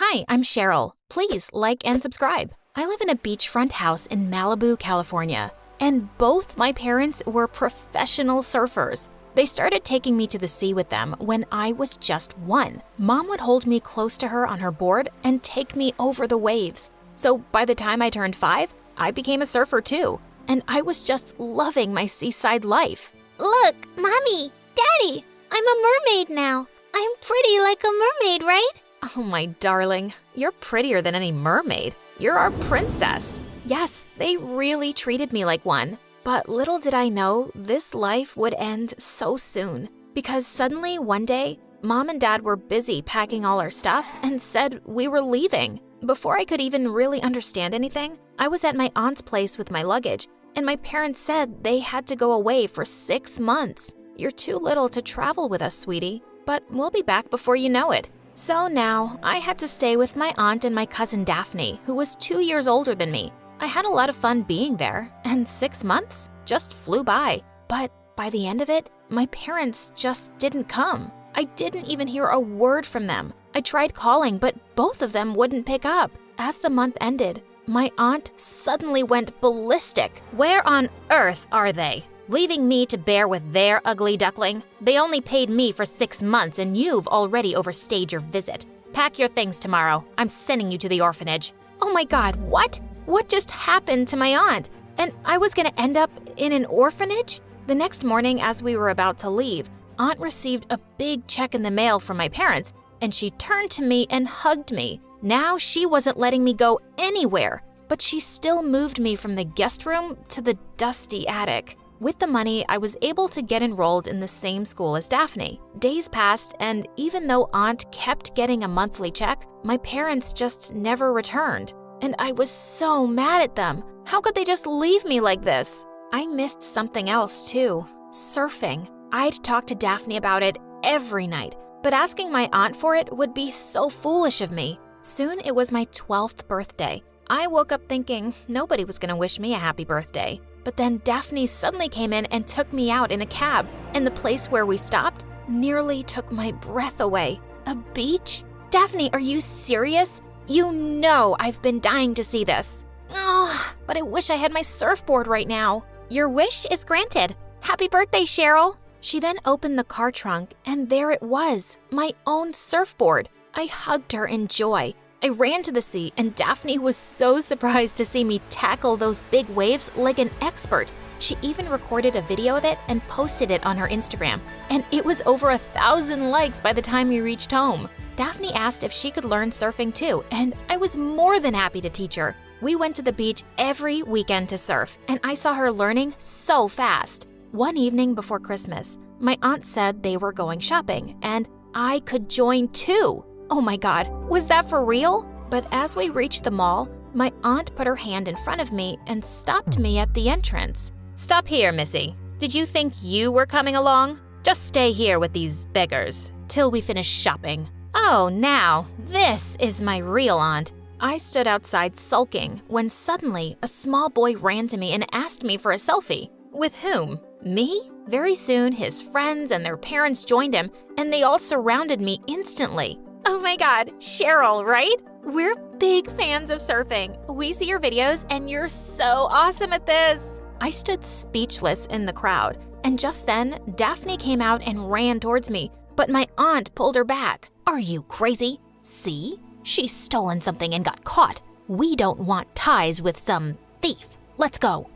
Hi, I'm Cheryl. Please like and subscribe. I live in a beachfront house in Malibu, California, and both my parents were professional surfers. They started taking me to the sea with them when I was just 1. Mom would hold me close to her on her board and take me over the waves. So by the time I turned 5, I became a surfer too, and I was just loving my seaside life. Look, Mommy, Daddy, I'm a mermaid now. I'm pretty like a mermaid, right? Oh, my darling, you're prettier than any mermaid. You're our princess. Yes, they really treated me like one. But little did I know this life would end so soon. Because suddenly one day, Mom and Dad were busy packing all our stuff and said we were leaving. Before I could even really understand anything, I was at my aunt's place with my luggage, and my parents said they had to go away for 6 months. You're too little to travel with us, sweetie, but we'll be back before you know it. So now, I had to stay with my aunt and my cousin Daphne, who was 2 years older than me. I had a lot of fun being there, and 6 months just flew by. But by the end of it, my parents just didn't come. I didn't even hear a word from them. I tried calling, but both of them wouldn't pick up. As the month ended, my aunt suddenly went ballistic. Where on earth are they? Leaving me to bear with their ugly duckling? They only paid me for 6 months and you've already overstayed your visit. Pack your things tomorrow. I'm sending you to the orphanage. Oh my God, what? What just happened to my aunt? And I was gonna end up in an orphanage? The next morning, as we were about to leave, Aunt received a big check in the mail from my parents, and she turned to me and hugged me. Now she wasn't letting me go anywhere, but she still moved me from the guest room to the dusty attic. With the money, I was able to get enrolled in the same school as Daphne. Days passed, and even though Aunt kept getting a monthly check, my parents just never returned. And I was so mad at them. How could they just leave me like this? I missed something else too, surfing. I'd talk to Daphne about it every night, but asking my aunt for it would be so foolish of me. Soon it was my 12th birthday. I woke up thinking nobody was gonna wish me a happy birthday. But then Daphne suddenly came in and took me out in a cab, and the place where we stopped nearly took my breath away. A beach? Daphne, are you serious? You know I've been dying to see this. Oh, but I wish I had my surfboard right now. Your wish is granted. Happy birthday, Cheryl. She then opened the car trunk, and there it was, my own surfboard. I hugged her in joy. I ran to the sea, and Daphne was so surprised to see me tackle those big waves like an expert. She even recorded a video of it and posted it on her Instagram, and it was over 1,000 likes by the time we reached home. Daphne asked if she could learn surfing too, and I was more than happy to teach her. We went to the beach every weekend to surf, and I saw her learning so fast. One evening before Christmas, my aunt said they were going shopping, and I could join too. Oh my God, was that for real? But as we reached the mall, my aunt put her hand in front of me and stopped me at the entrance. Stop here, Missy. Did you think you were coming along? Just stay here with these beggars till we finish shopping. Oh, now, this is my real aunt. I stood outside sulking when suddenly a small boy ran to me and asked me for a selfie. With whom? Me? Very soon, his friends and their parents joined him, and they all surrounded me instantly. Oh my God, Cheryl, right? We're big fans of surfing. We see your videos and you're so awesome at this. I stood speechless in the crowd, and just then, Daphne came out and ran towards me, but my aunt pulled her back. Are you crazy? See? She's stolen something and got caught. We don't want ties with some thief. Let's go.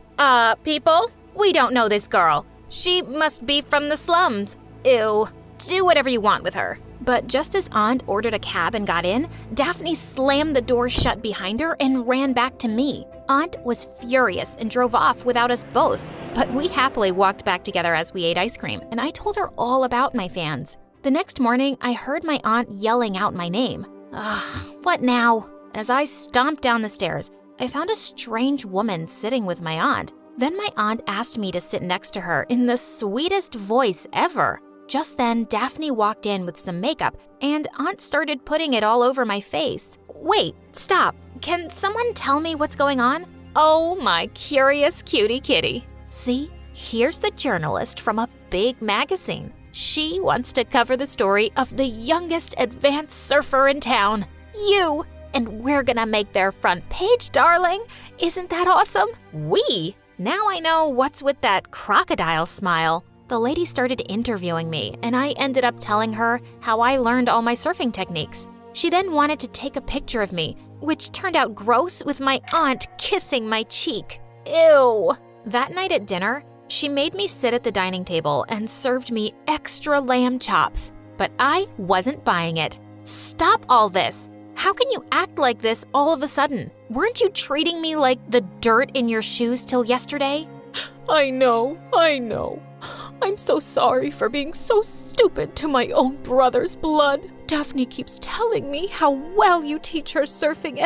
People? We don't know this girl. She must be from the slums. Ew. Do whatever you want with her. But just as Aunt ordered a cab and got in, Daphne slammed the door shut behind her and ran back to me. Aunt was furious and drove off without us both, but we happily walked back together as we ate ice cream, and I told her all about my fans. The next morning, I heard my aunt yelling out my name. Ugh, what now? As I stomped down the stairs, I found a strange woman sitting with my aunt. Then my aunt asked me to sit next to her in the sweetest voice ever. Just then, Daphne walked in with some makeup, and Aunt started putting it all over my face. Wait, stop. Can someone tell me what's going on? Oh, my curious cutie kitty. See, here's the journalist from a big magazine. She wants to cover the story of the youngest advanced surfer in town. You! And we're gonna make their front page, darling. Isn't that awesome? We? Now I know what's with that crocodile smile. The lady started interviewing me, and I ended up telling her how I learned all my surfing techniques. She then wanted to take a picture of me, which turned out gross with my aunt kissing my cheek. Ew! That night at dinner, she made me sit at the dining table and served me extra lamb chops. But I wasn't buying it. Stop all this! How can you act like this all of a sudden? Weren't you treating me like the dirt in your shoes till yesterday? I know. I'm so sorry for being so stupid to my own brother's blood. Daphne keeps telling me how well you teach her surfing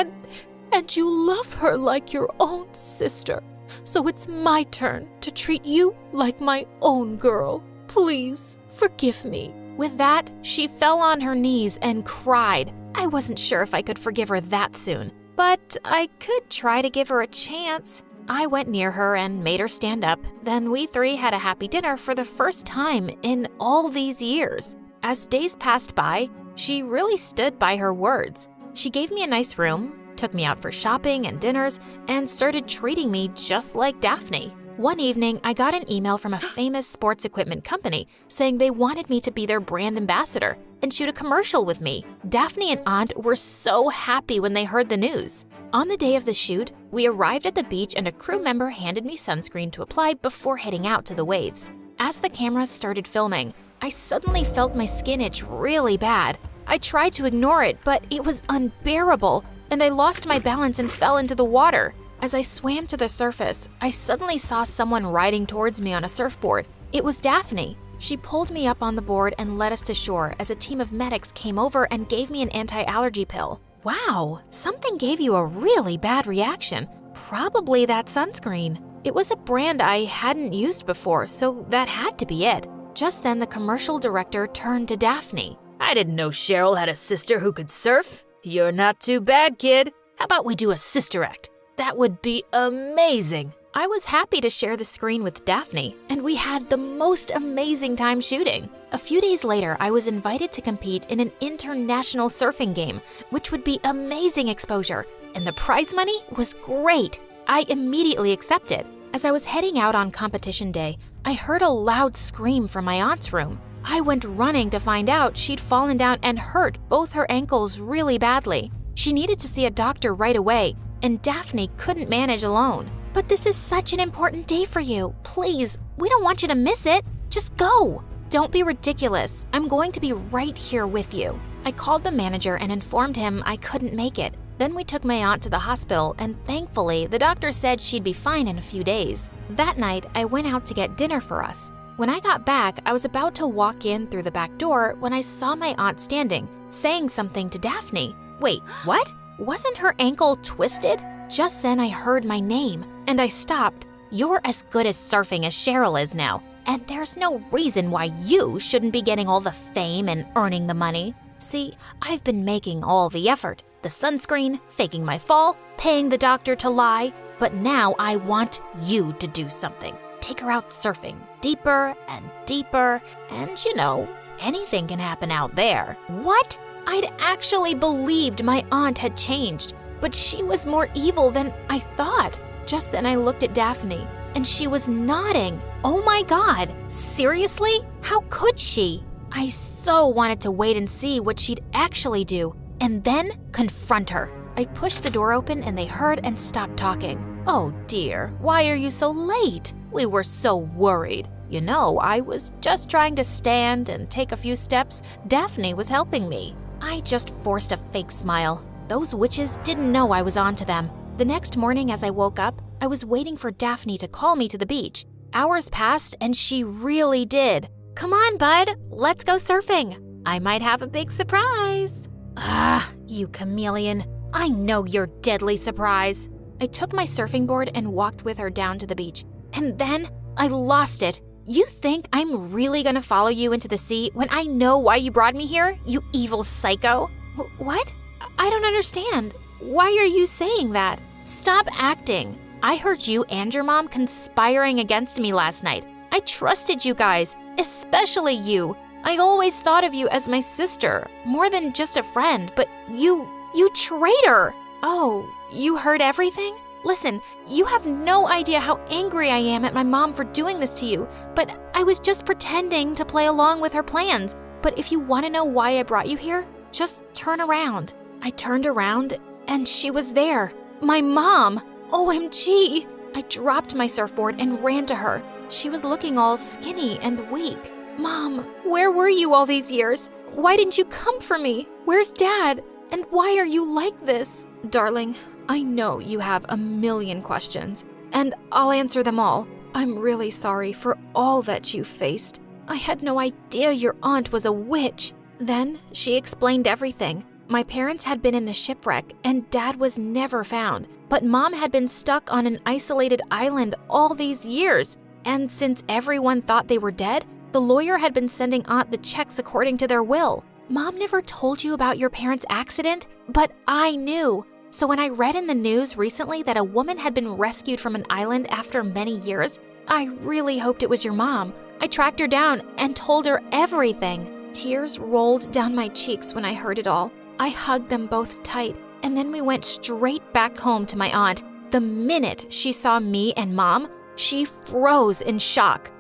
and you love her like your own sister. So it's my turn to treat you like my own girl. Please, forgive me. With that, she fell on her knees and cried. I wasn't sure if I could forgive her that soon, but I could try to give her a chance. I went near her and made her stand up. Then we three had a happy dinner for the first time in all these years. As days passed by, she really stood by her words. She gave me a nice room, took me out for shopping and dinners, and started treating me just like Daphne. One evening, I got an email from a famous sports equipment company saying they wanted me to be their brand ambassador and shoot a commercial with me. Daphne and Aunt were so happy when they heard the news. On the day of the shoot, we arrived at the beach and a crew member handed me sunscreen to apply before heading out to the waves. As the cameras started filming, I suddenly felt my skin itch really bad. I tried to ignore it, but it was unbearable, and I lost my balance and fell into the water. As I swam to the surface, I suddenly saw someone riding towards me on a surfboard. It was Daphne. She pulled me up on the board and led us to shore as a team of medics came over and gave me an anti-allergy pill. Wow, something gave you a really bad reaction. Probably that sunscreen. It was a brand I hadn't used before, so that had to be it. Just then, the commercial director turned to Daphne. I didn't know Cheryl had a sister who could surf. You're not too bad, kid. How about we do a sister act? That would be amazing. I was happy to share the screen with Daphne, and we had the most amazing time shooting. A few days later, I was invited to compete in an international surfing game, which would be amazing exposure, and the prize money was great. I immediately accepted. As I was heading out on competition day, I heard a loud scream from my aunt's room. I went running to find out she'd fallen down and hurt both her ankles really badly. She needed to see a doctor right away, and Daphne couldn't manage alone. But this is such an important day for you. Please, we don't want you to miss it. Just go. Don't be ridiculous. I'm going to be right here with you. I called the manager and informed him I couldn't make it. Then we took my aunt to the hospital, and thankfully, the doctor said she'd be fine in a few days. That night, I went out to get dinner for us. When I got back, I was about to walk in through the back door when I saw my aunt standing, saying something to Daphne. Wait, what? Wasn't her ankle twisted? Just then I heard my name, and I stopped. You're as good at surfing as Cheryl is now, and there's no reason why you shouldn't be getting all the fame and earning the money. See, I've been making all the effort. The sunscreen, faking my fall, paying the doctor to lie. But now I want you to do something. Take her out surfing, deeper and deeper, and you know, anything can happen out there. What? I'd actually believed my aunt had changed, but she was more evil than I thought. Just then I looked at Daphne, and she was nodding. Oh my God, seriously? How could she? I so wanted to wait and see what she'd actually do, and then confront her. I pushed the door open and they heard and stopped talking. Oh dear, why are you so late? We were so worried. You know, I was just trying to stand and take a few steps. Daphne was helping me. I just forced a fake smile. Those witches didn't know I was onto them. The next morning as I woke up, I was waiting for Daphne to call me to the beach. Hours passed and she really did. Come on, bud, let's go surfing. I might have a big surprise. Ah, you chameleon. I know your deadly surprise. I took my surfing board and walked with her down to the beach. And then I lost it. You think I'm really gonna follow you into the sea when I know why you brought me here, you evil psycho? What? I don't understand. Why are you saying that? Stop acting. I heard you and your mom conspiring against me last night. I trusted you guys, especially you. I always thought of you as my sister, more than just a friend, but you You traitor! Oh, you heard everything? Listen, you have no idea how angry I am at my mom for doing this to you, but I was just pretending to play along with her plans. But if you want to know why I brought you here, just turn around. I turned around and she was there. My mom! OMG! I dropped my surfboard and ran to her. She was looking all skinny and weak. Mom, where were you all these years? Why didn't you come for me? Where's Dad? And why are you like this? Darling, I know you have a million questions, and I'll answer them all. I'm really sorry for all that you faced. I had no idea your aunt was a witch. Then she explained everything. My parents had been in a shipwreck, and Dad was never found. But Mom had been stuck on an isolated island all these years. And since everyone thought they were dead, the lawyer had been sending Aunt the checks according to their will. Mom never told you about your parents' accident, but I knew. So when I read in the news recently that a woman had been rescued from an island after many years, I really hoped it was your mom. I tracked her down and told her everything. Tears rolled down my cheeks when I heard it all. I hugged them both tight, and then we went straight back home to my aunt. The minute she saw me and Mom, she froze in shock.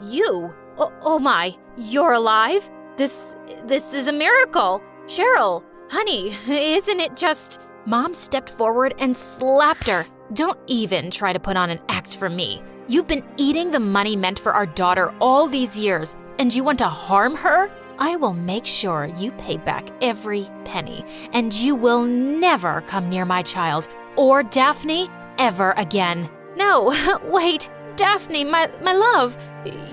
You? Oh my, you're alive? This is a miracle. Cheryl, honey, isn't it just... Mom stepped forward and slapped her. Don't even try to put on an act for me. You've been eating the money meant for our daughter all these years, and you want to harm her? I will make sure you pay back every penny, and you will never come near my child or Daphne ever again. No, wait, Daphne, my love,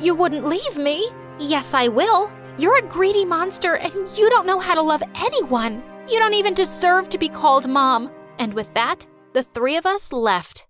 you wouldn't leave me? Yes, I will. You're a greedy monster, and you don't know how to love anyone. You don't even deserve to be called Mom. And with that, the three of us left.